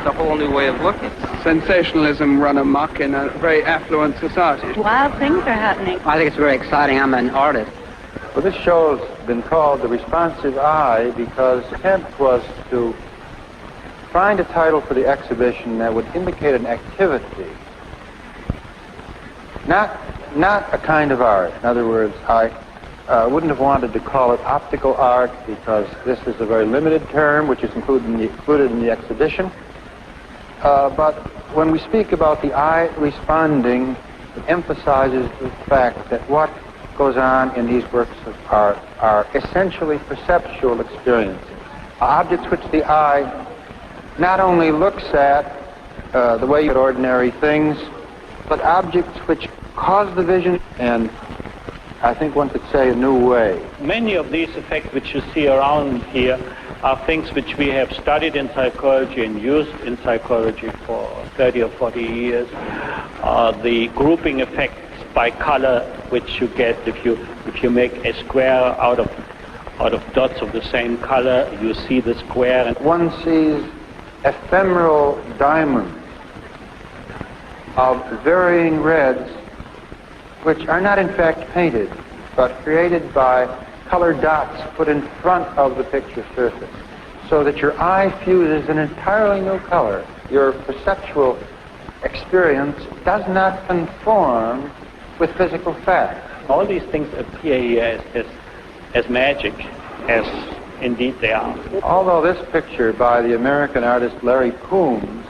a whole new way of looking. Sensationalism run amok in a very affluent society. Wild things are happening. I think it's very exciting. I'm an artist. Well, this show's been called The Responsive Eye because the attempt was to find a title for the exhibition that would indicate an activity, not a kind of art. In other words, I wouldn't have wanted to call it optical art because this is a very limited term which is included in the exhibition. But when we speak about the eye responding, it emphasizes the fact that what goes on in these works of art are essentially perceptual experiences, objects which the eye not only looks at the way you look at ordinary things, but objects which cause the vision, and I think one could say a new way. Many of these effects which you see around here are things which we have studied in psychology and used in psychology for 30 or 40 years. The grouping effects by color which you get if you make a square out of dots of the same color, you see the square. And one sees ephemeral diamonds of varying reds which are not in fact painted but created by colored dots put in front of the picture surface so that your eye fuses an entirely new color. Your perceptual experience does not conform with physical fact. All these things appear here as magic, as indeed they are. Although this picture by the American artist Larry Coombs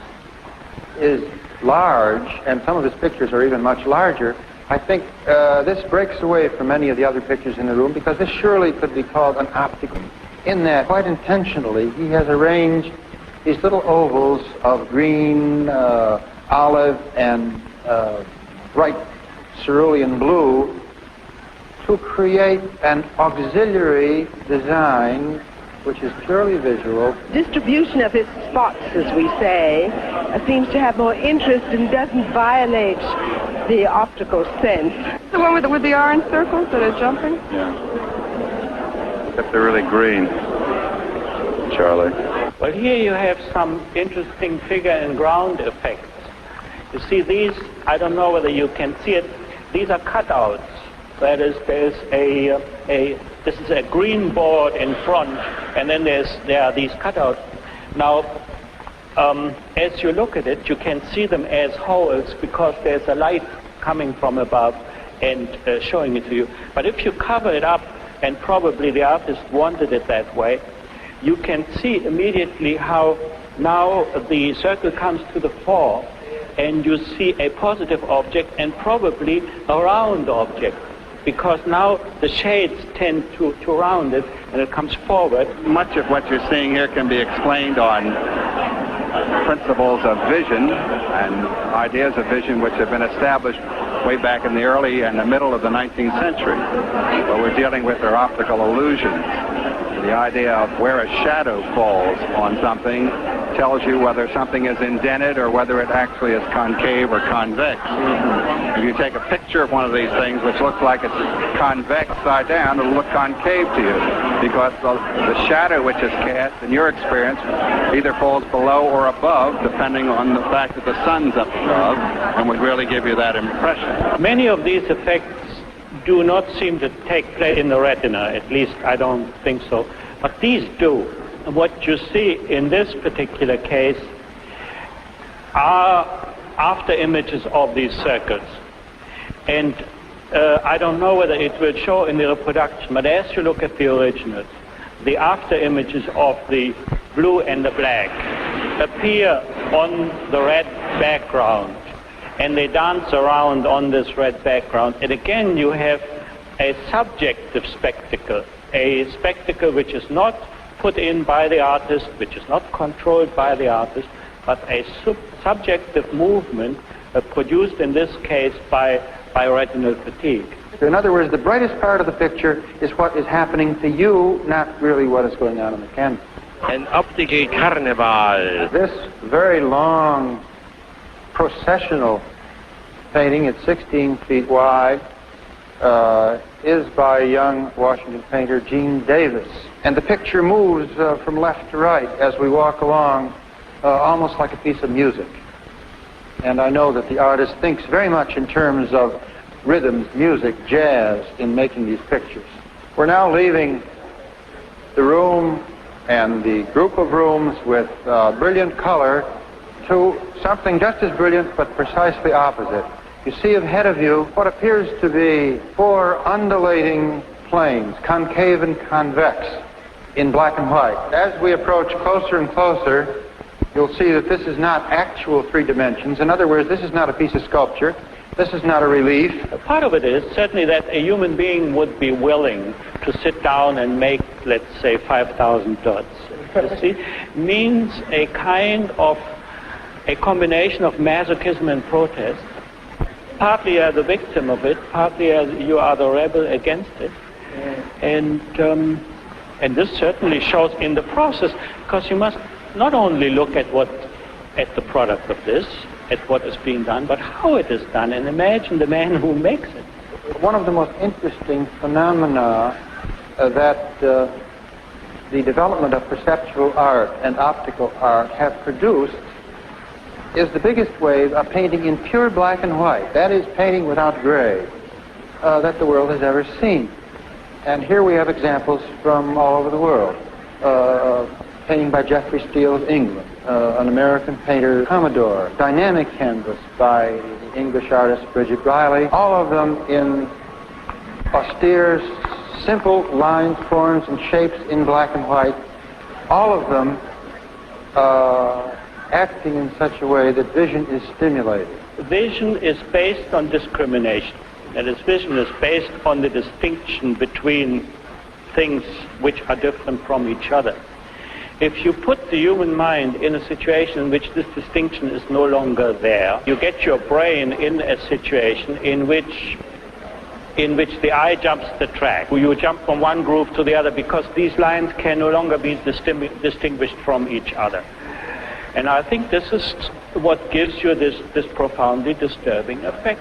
is large, and some of his pictures are even much larger, I think this breaks away from many of the other pictures in the room because this surely could be called an optical. In that, quite intentionally, he has arranged these little ovals of green, olive, and bright cerulean blue to create an auxiliary design which is purely visual. Distribution of his spots, as we say, seems to have more interest and doesn't violate the optical sense. The one with the orange circles that are jumping? Yeah. Except they're really green, Charlie. Well, here you have some interesting figure and ground effects. You see these, I don't know whether you can see it, these are cutouts. That is, this is a green board in front, and then there are these cutouts. Now, as you look at it, you can see them as holes because there's a light coming from above and showing it to you. But if you cover it up, and probably the artist wanted it that way, you can see immediately how now the circle comes to the fore, and you see a positive object and probably a round object, because now the shades tend to round it and it comes forward. Much of what you're seeing here can be explained on principles of vision and ideas of vision which have been established way back in the early and the middle of the 19th century. What we're dealing with are optical illusions. The idea of where a shadow falls on something tells you whether something is indented or whether it actually is concave or convex. If you take a picture of one of these things which looks like it's convex side down, it'll look concave to you because the shadow which is cast, in your experience, either falls below or above, depending on the fact that the sun's up above, and would really give you that impression. Many of these effects do not seem to take place in the retina, at least I don't think so, but these do. What you see in this particular case are after images of these circles, and I don't know whether it will show in the reproduction, but as you look at the originals, the after images of the blue and the black appear on the red background, and they dance around on this red background. And again, you have a subjective spectacle, a spectacle which is not put in by the artist, which is not controlled by the artist, but a subjective movement produced in this case by retinal fatigue. In other words, the brightest part of the picture is what is happening to you, not really what is going on the canvas. An Optical Carnival. This very long processional painting, it's 16 feet wide, is by a young Washington painter, Gene Davis. And the picture moves from left to right as we walk along almost like a piece of music. And I know that the artist thinks very much in terms of rhythms, music, jazz in making these pictures. We're now leaving the room and the group of rooms with brilliant color to something just as brilliant but precisely opposite. You see ahead of you what appears to be 4 undulating planes, concave and convex, in black and white. As we approach closer and closer, you'll see that this is not actual 3 dimensions. In other words, this is not a piece of sculpture. This is not a relief. Part of it is certainly that a human being would be willing to sit down and make, let's say, 5,000 dots. You see, means a kind of a combination of masochism and protest. Partly you are the victim of it, partly you are the rebel against it. And this certainly shows in the process, because you must not only look at the product of this, at what is being done, but how it is done, and imagine the man who makes it. One of the most interesting phenomena that the development of perceptual art and optical art have produced is the biggest wave of painting in pure black and white, that is, painting without gray, that the world has ever seen. And here we have examples from all over the world. Painting by Geoffrey Steele of England, an American painter, Commodore, dynamic canvas by the English artist Bridget Riley, all of them in austere, simple lines, forms, and shapes in black and white, all of them acting in such a way that vision is stimulated. Vision is based on discrimination. That is, vision is based on the distinction between things which are different from each other. If you put the human mind in a situation in which this distinction is no longer there, you get your brain in a situation in which the eye jumps the track. You jump from one groove to the other because these lines can no longer be distinguished from each other. And I think this is what gives you this profoundly disturbing effect.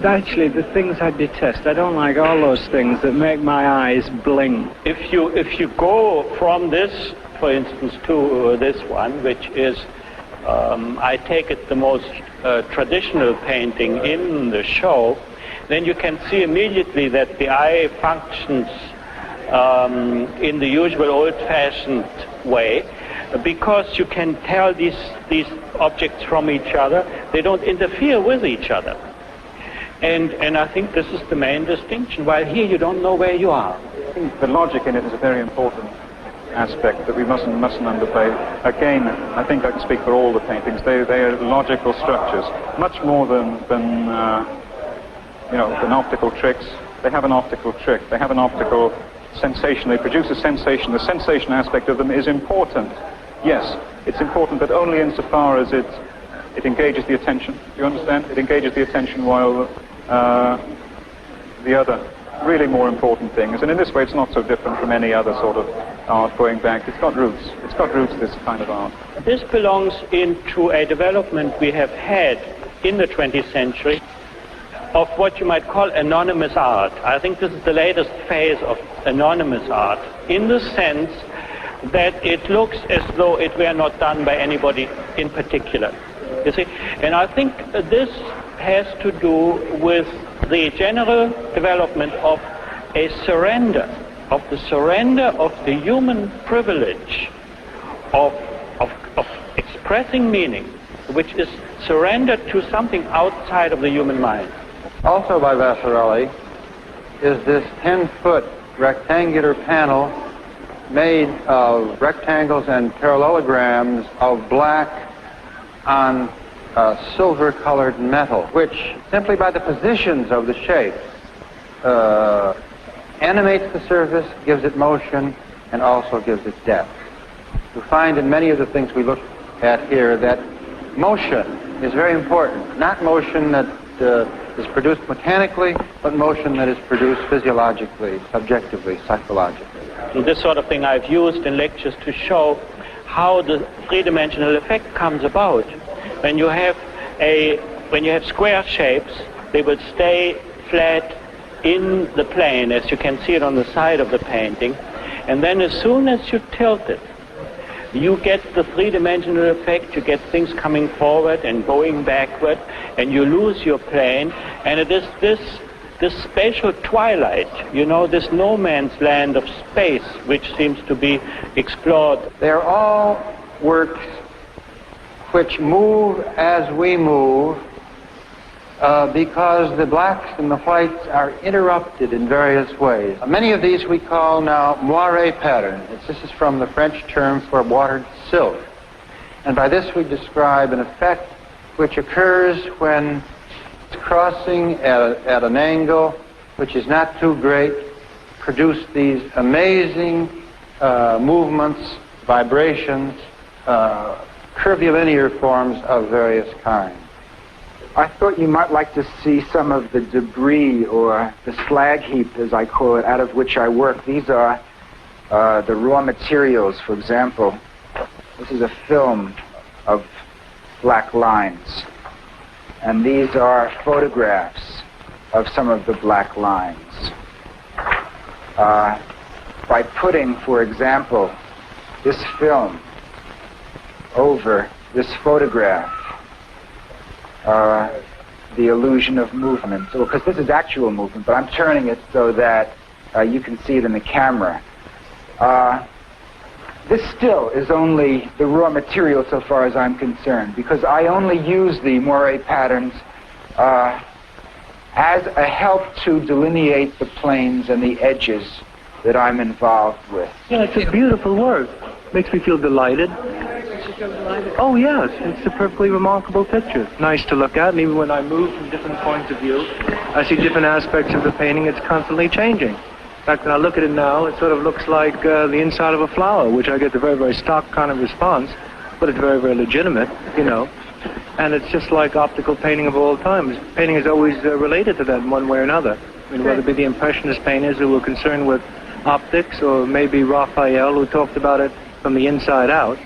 Actually, the things I detest, I don't like all those things that make my eyes bling. If you go from this, for instance, to this one, which is, I take it, the most traditional painting in the show, then you can see immediately that the eye functions in the usual old-fashioned way, because you can tell these objects from each other. They don't interfere with each other. And I think this is the main distinction, while here you don't know where you are. I think the logic in it is a very important aspect that we mustn't underplay. Again, I think I can speak for all the paintings. They are logical structures, much more than optical tricks. They have an optical trick. They have an optical sensation. They produce a sensation. The sensation aspect of them is important. Yes, it's important, but only insofar as it engages the attention. Do you understand? It engages the attention while the other really more important things. And in this way, it's not so different from any other sort of art going back. It's got roots. It's got roots, this kind of art. This belongs into a development we have had in the 20th century of what you might call anonymous art. I think this is the latest phase of anonymous art, in the sense that it looks as though it were not done by anybody in particular. You see? And I think this has to do with the general development of a surrender, of the human privilege of expressing meaning, which is surrendered to something outside of the human mind. Also by Vasarely is this 10-foot rectangular panel made of rectangles and parallelograms of black on silver-colored metal, which simply by the positions of the shape animates the surface, gives it motion, and also gives it depth. You'll find in many of the things we look at here that motion is very important. Not motion that is produced mechanically, but motion that is produced physiologically, subjectively, psychologically. And this sort of thing I've used in lectures to show how the three-dimensional effect comes about. When you have square shapes, they will stay flat in the plane, as you can see it on the side of the painting, and then as soon as you tilt it, you get the three-dimensional effect, you get things coming forward and going backward, and you lose your plane, and it is this spatial twilight, you know, this no man's land of space, which seems to be explored. They're all works which move as we move, because the blacks and the whites are interrupted in various ways. Many of these we call now moire patterns. This is from the French term for watered silk. And by this we describe an effect which occurs when it's crossing at an angle which is not too great, produce these amazing movements, vibrations, curvilinear forms of various kinds. I thought you might like to see some of the debris, or the slag heap, as I call it, out of which I work. These are the raw materials. For example, this is a film of black lines, and these are photographs of some of the black lines. By putting, for example, this film over this photograph, the illusion of movement. So, because this is actual movement, but I'm turning it so that you can see it in the camera. This still is only the raw material so far as I'm concerned, because I only use the moire patterns as a help to delineate the planes and the edges that I'm involved with. Yeah, it's a beautiful work. Makes me feel delighted. Oh yes, it's a perfectly remarkable picture. Nice to look at, and even when I move from different points of view, I see different aspects of the painting. It's constantly changing. In fact, when I look at it now, it sort of looks like the inside of a flower, which I get the very, very stock kind of response, but it's very, very legitimate, you know. And it's just like optical painting of all times. Painting is always related to that in one way or another. I mean, whether it be the Impressionist painters who were concerned with optics, or maybe Raphael, who talked about it from the inside out.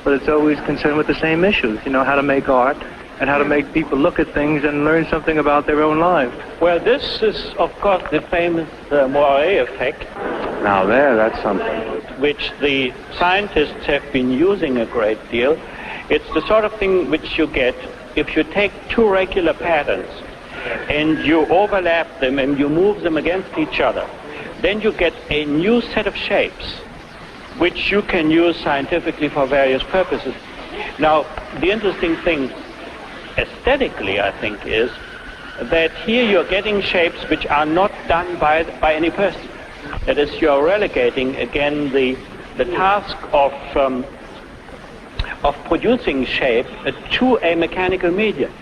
But it's always concerned with the same issues, you know, how to make art and how to make people look at things and learn something about their own lives. Well, this is, of course, the famous moire effect. Now that's something. Which the scientists have been using a great deal. It's the sort of thing which you get if you take two regular patterns and you overlap them and you move them against each other. Then you get a new set of shapes, which you can use scientifically for various purposes. Now, the interesting thing, aesthetically, I think, is that here you're getting shapes which are not done by any person. That is, you're relegating, again, the task of producing shape to a mechanical medium.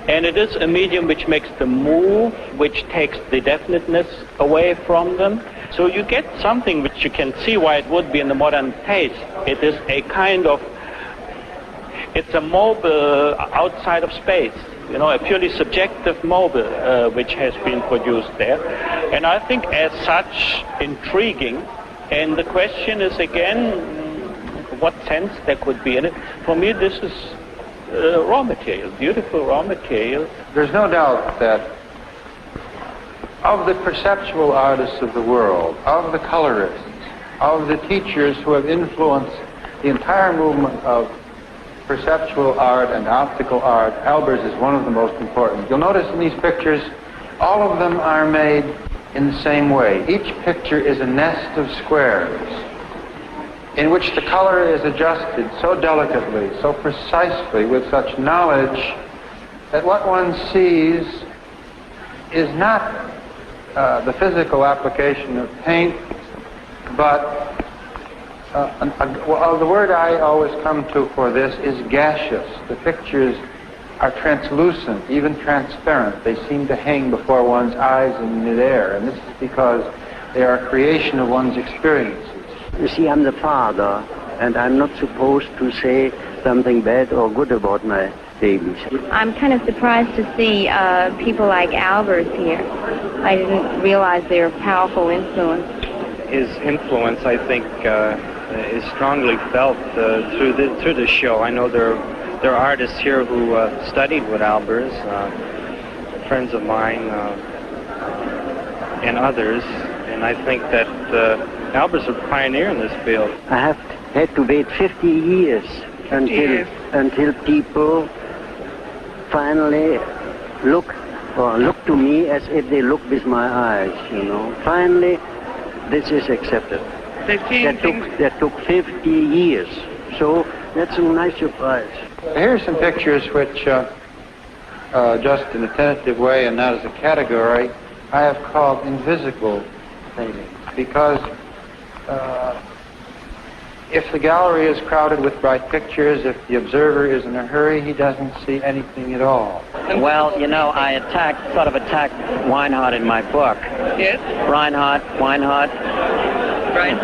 And it is a medium which makes them move, which takes the definiteness away from them. So you get something which you can see why it would be in the modern taste. It is a kind of, it's a mobile outside of space, you know, a purely subjective mobile which has been produced there. And I think as such intriguing. And the question is again, what sense there could be in it. For me, this is raw material, beautiful raw material. There's no doubt that of the perceptual artists of the world, of the colorists, of the teachers who have influenced the entire movement of perceptual art and optical art, Albers is one of the most important. You'll notice in these pictures, all of them are made in the same way. Each picture is a nest of squares in which the color is adjusted so delicately, so precisely, with such knowledge that what one sees is not the physical application of paint, but the word I always come to for this is gaseous. The pictures are translucent, even transparent. They seem to hang before one's eyes in midair, and this is because they are a creation of one's experiences. You see, I'm the father, and I'm not supposed to say something bad or good about my babies. I'm kind of surprised to see people like Albers here. I didn't realize their powerful influence. His influence, I think, is strongly felt through the show. I know there are artists here who studied with Albers, friends of mine and others, and I think that Albers was a pioneer in this field. I have had to wait 50 years until people finally look to me as if they look with my eyes, you know. Finally, this is accepted. That took 50 years. So that's a nice surprise. Here's some pictures which, just in a tentative way and not as a category, I have called invisible paintings, because if the gallery is crowded with bright pictures, if the observer is in a hurry, he doesn't see anything at all. Well, you know, I sort of attacked Weinhardt in my book. Yes? Weinhardt. Right.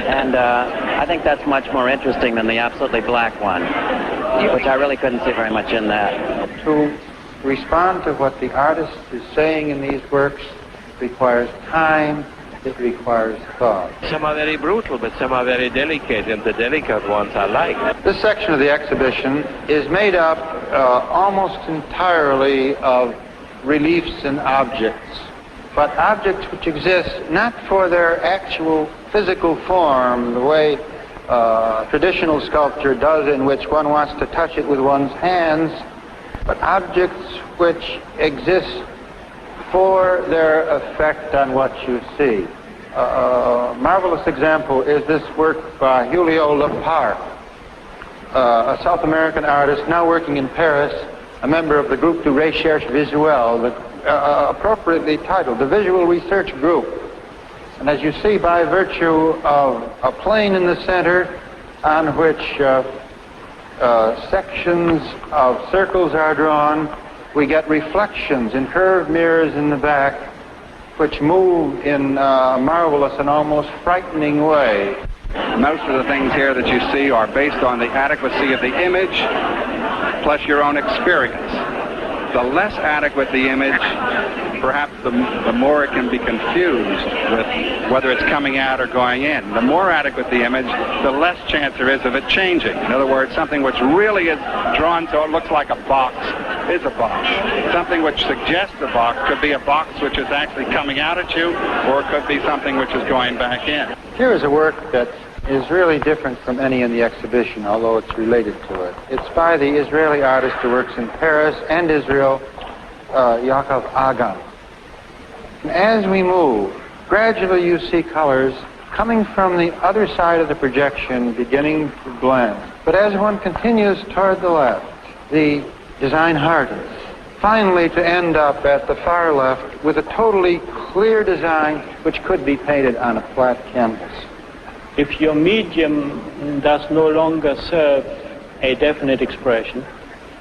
And I think that's much more interesting than the absolutely black one, which I really couldn't see very much in that. To respond to what the artist is saying in these works requires time, it requires thought. Some are very brutal, but some are very delicate, and the delicate ones I like. This section of the exhibition is made up almost entirely of reliefs and objects, but objects which exist not for their actual physical form, the way traditional sculpture does, in which one wants to touch it with one's hands, but objects which exist for their effect on what you see. A marvelous example is this work by Julio Lepar, a South American artist now working in Paris, a member of the Groupe de Recherche Visuelle, appropriately titled the Visual Research Group. And as you see, by virtue of a plane in the center on which sections of circles are drawn, we get reflections in curved mirrors in the back, which move in a marvelous and almost frightening way. Most of the things here that you see are based on the adequacy of the image plus your own experience. The less adequate the image, perhaps the more it can be confused with whether it's coming out or going in. The more adequate the image, the less chance there is of it changing. In other words, something which really is drawn so it looks like a box is a box. Something which suggests a box could be a box which is actually coming out at you, or it could be something which is going back in. Here is a work that is really different from any in the exhibition, although it's related to it. It's by the Israeli artist who works in Paris and Israel, Yaakov Agan. And as we move, gradually you see colors coming from the other side of the projection beginning to blend. But as one continues toward the left, the design hardens, finally to end up at the far left with a totally clear design which could be painted on a flat canvas. If your medium does no longer serve a definite expression,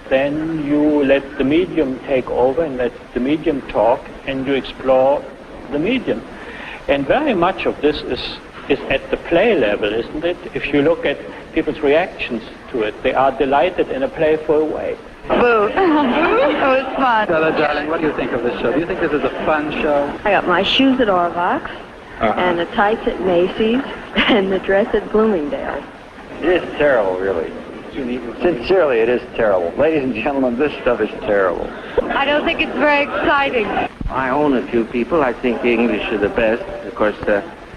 then you let the medium take over and let the medium talk, and you explore the medium. And very much of this is at the play level, isn't it? If you look at people's reactions to it, they are delighted in a playful way. Boo. It was fun. Stella, darling, what do you think of this show? Do you think this is a fun show? I got my shoes at Orvox, and the tights at Macy's, and the dress at Bloomingdale's. It is terrible, really. Sincerely, it is terrible. Ladies and gentlemen, this stuff is terrible. I don't think it's very exciting. I own a few people. I think the English are the best. Of course,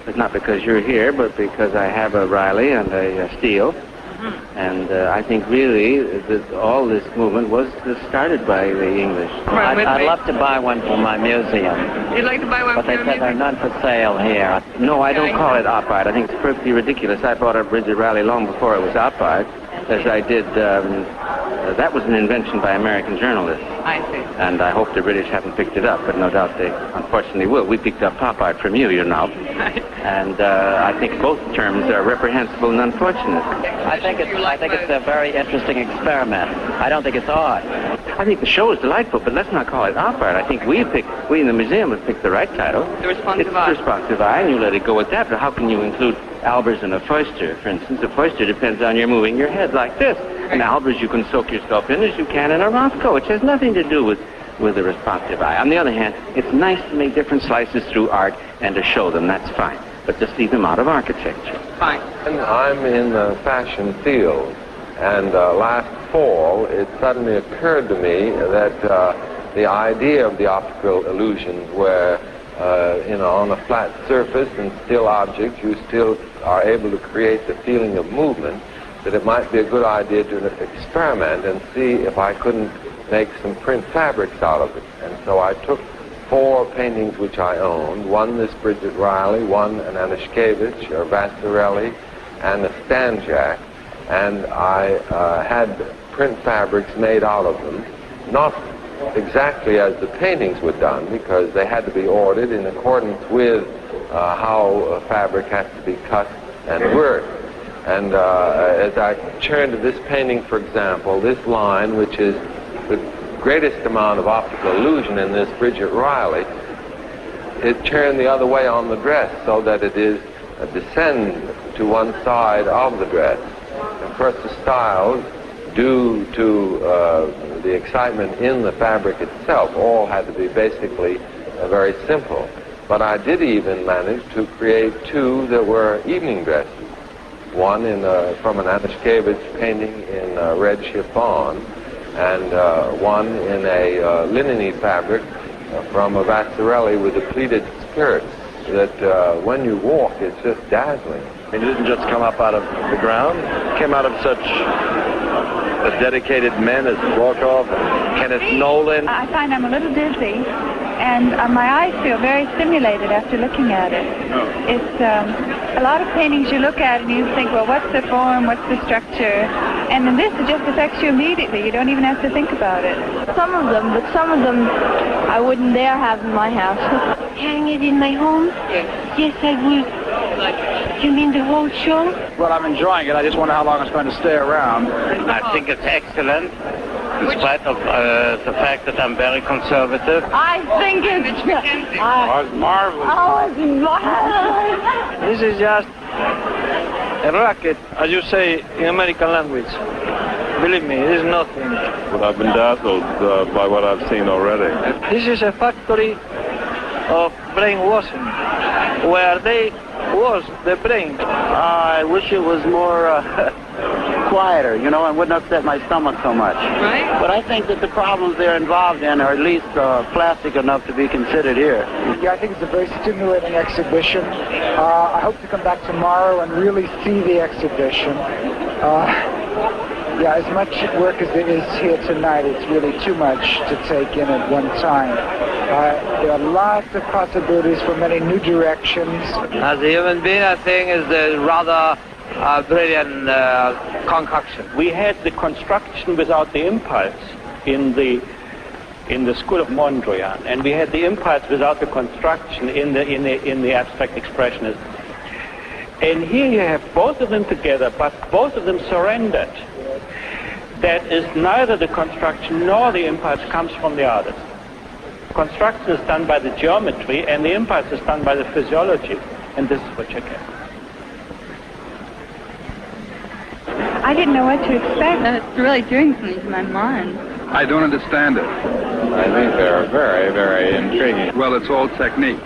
it's not because you're here, but because I have a Riley and a Steele. And I think really that all this movement was started by the English. I'd love to buy one for my museum. You'd like to buy one But for they your said they're museum? none for sale here. No, I don't call it op art. I think it's perfectly ridiculous. I bought a Bridget Riley long before it was op art, as I did. That was an invention by American journalists. I see. And I hope the British haven't picked it up, but no doubt they unfortunately will. We picked up pop art from you, you know. And I think both terms are reprehensible and unfortunate. I think it's a very interesting experiment. I don't think it's art. I think the show is delightful, but let's not call it op art. I think we in the museum have picked the right title. The responsive It's eye. responsive eye, and you let it go with that. But how can you include Albers and a Foister? For instance, a Foister depends on your moving your head like this. And Albers you can soak yourself in as you can in a Rothko, which has nothing to do with the responsive eye. On the other hand, it's nice to make different slices through art and to show them. That's fine. But just leave them out of architecture. Fine. I'm in the fashion field, and last fall it suddenly occurred to me that the idea of the optical illusions were on a flat surface and still objects, you still are able to create the feeling of movement, that it might be a good idea to experiment and see if I couldn't make some print fabrics out of it. And so I took 4 paintings which I owned, one this Bridget Riley, one an Anishkevich, or Vasarely, and a Stanjak, and I had print fabrics made out of them, not exactly as the paintings were done, because they had to be ordered in accordance with how fabric has to be cut and worked. And as I turn to this painting, for example, this line, which is the greatest amount of optical illusion in this Bridget Riley, it turned the other way on the dress so that it is descend to one side of the dress. Of course, the styles, due to the excitement in the fabric itself, all had to be basically very simple. But I did even manage to create 2 that were evening dresses. One from an Anishkevich painting in red chiffon, and one in a linen-y fabric from a Vasarely with a pleated skirt that when you walk, it's just dazzling. It didn't just come up out of the ground. It came out of such dedicated men as Rorkoff and Kenneth Nolan. I find I'm a little dizzy, and my eyes feel very stimulated after looking at it. It's a lot of paintings you look at and you think, well, what's the form, what's the structure? And then this, it just affects you immediately. You don't even have to think about it. Some of them, but some of them I wouldn't dare have in my house. Hang it in my home? Yes, I would. You mean the whole show? Well, I'm enjoying it. I just wonder how long it's going to stay around. I think it's excellent, in spite of the fact that I'm very conservative. I think it's marvelous. Oh, it's marvelous. This is just a racket, as you say in American language. Believe me, it is nothing. But I've been dazzled by what I've seen already. This is a factory of brainwashing, where they wash the brain. I wish it was more quieter, and wouldn't upset my stomach so much. Right. But I think that the problems they're involved in are at least plastic enough to be considered here. Yeah, I think it's a very stimulating exhibition. I hope to come back tomorrow and really see the exhibition. Yeah, as much work as there is here tonight, it's really too much to take in at one time. There are lots of possibilities for many new directions. As a human being, I think is a rather brilliant concoction. We had the construction without the impulse in the school of Mondrian, and we had the impulse without the construction in the abstract expressionism. And here you have both of them together, but both of them surrendered. That is, neither the construction nor the impulse comes from the artist. Construction is done by the geometry, and the impulse is done by the physiology, and this is what you get. I didn't know what to expect. It's really doing something to my mind. I don't understand it. I think they're very, very intriguing. Well, it's all technique.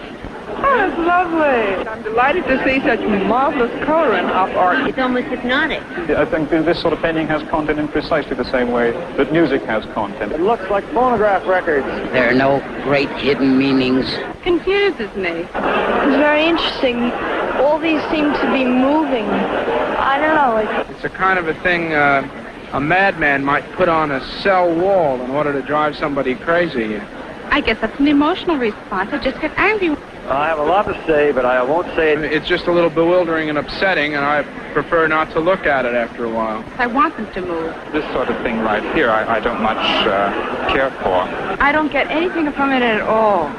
Oh, that's lovely. I'm delighted to see such marvelous coloring of art. It's almost hypnotic. I think this sort of painting has content in precisely the same way that music has content. It looks like phonograph records. There are no great hidden meanings. Confuses me. It's very interesting. All these seem to be moving. I don't know. It's a kind of a thing a madman might put on a cell wall in order to drive somebody crazy. I guess that's an emotional response. I just get angry. I have a lot to say, but I won't say it. It's just a little bewildering and upsetting, and I prefer not to look at it after a while. I want them to move. This sort of thing right here, I don't much care for. I don't get anything from it at all.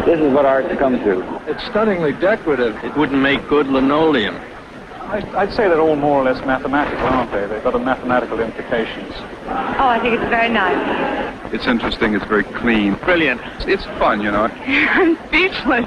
This is what art's come to. It's stunningly decorative. It wouldn't make good linoleum. I'd say they're all more or less mathematical, aren't they? They've got mathematical implications. Oh, I think it's very nice. It's interesting. It's very clean. Brilliant. It's fun, I'm speechless.